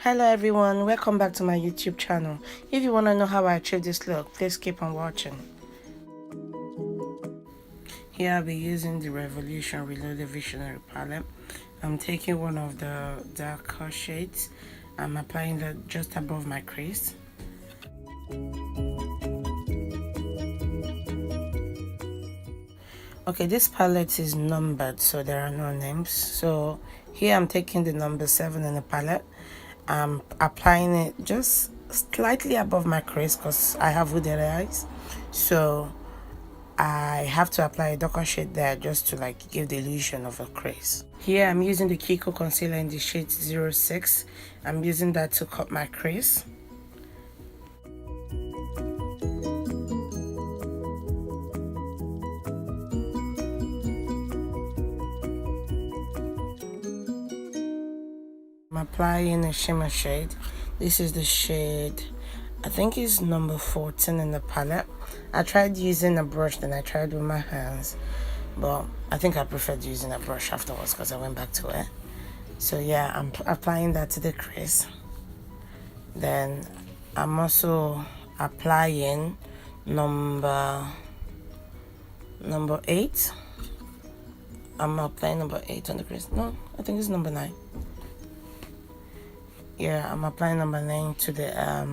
Hello everyone, welcome back to my YouTube channel. If you want to know how I achieve this look, please keep on watching. Here I'll be using the Revolution Reloaded Visionary palette. I'm taking one of the darker shades. I'm applying that just above my crease. Okay, this palette is numbered, so there are no names. So here I'm taking the number 7 in the palette. I'm applying it just slightly above my crease because I have wooded eyes, so I have to apply a darker shade there just to like give the illusion of a crease. Here I'm using the Kiko concealer in the shade 06. I'm using that to cut my crease. I'm applying a shimmer shade. This is the shade, I think it's number 14 in the palette. I tried using a brush, then I tried with my hands, but I think I preferred using a brush afterwards because I went back to it. So yeah, I'm applying that to the crease. Then I'm also applying number 8. I'm applying number 8 on the crease. No, I think it's number 9. Yeah, I'm applying number 9 to the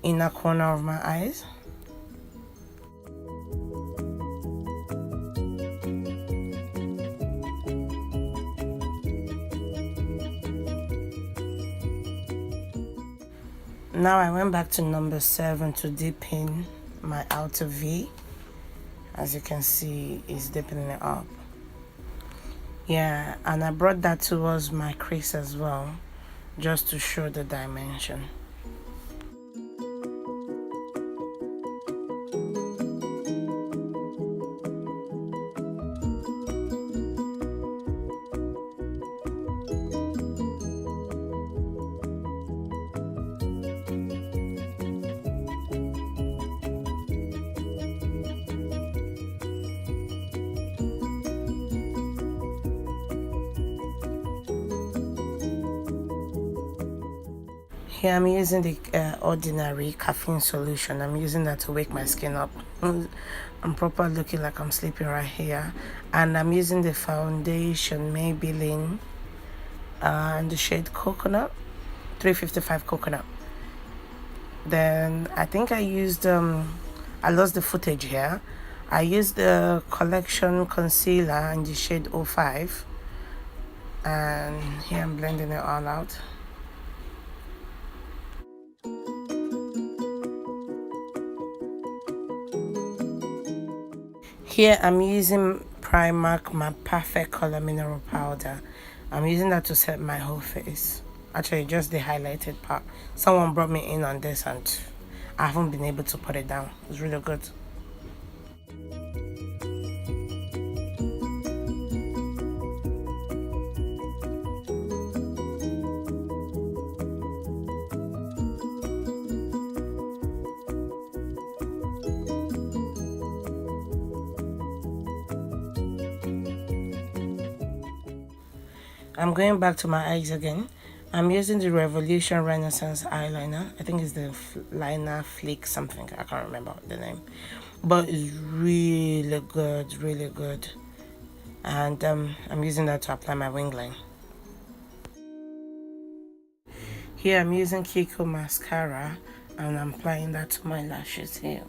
inner corner of my eyes. Now I went back to number 7 to deepen my outer V. As you can see, it's deepening it up. Yeah, and I brought that towards my crease as well, just to show the dimension. Here I'm using the ordinary caffeine solution. I'm using that to wake my skin up. I'm proper looking like I'm sleeping right here. And I'm using the foundation Maybelline in the shade Coconut, 355 Coconut. Then I think I used, I lost the footage here. I used the Collection concealer in the shade 05. And here I'm blending it all out. Here I'm using Primark, my Perfect Color Mineral Powder. I'm using that to set my whole face. Actually, just the highlighted part. Someone brought me in on this and I haven't been able to put it down. It's really good. I'm going back to my eyes again. I'm using the Revolution Renaissance eyeliner. I think it's the liner flick something. I can't remember the name, but it's really good, really good. And I'm using that to apply my wing line. Here I'm using Kiko mascara and I'm applying that to my lashes here.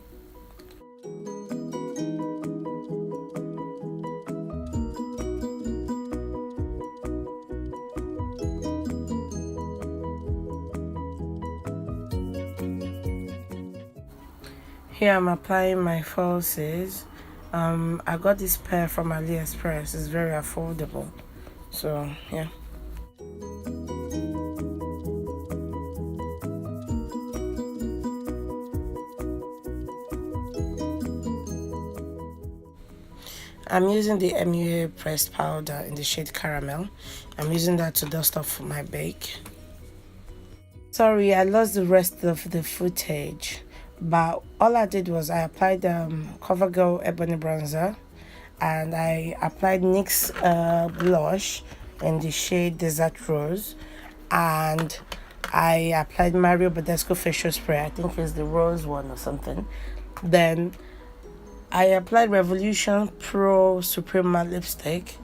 Here I'm applying my falsies. I got this pair from AliExpress. It's very affordable. So yeah. I'm using the MUA pressed powder in the shade Caramel. I'm using that to dust off my bake. Sorry, I lost the rest of the footage. But all I did was I applied Covergirl Ebony Bronzer, and I applied NYX blush in the shade Desert Rose, and I applied Mario Badescu facial spray. I think it's the rose one or something. Then I applied Revolution Pro Supreme Matte Lipstick,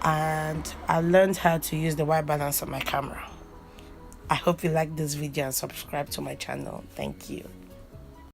and I learned how to use the white balance on my camera. I hope you like this video and subscribe to my channel. Thank you.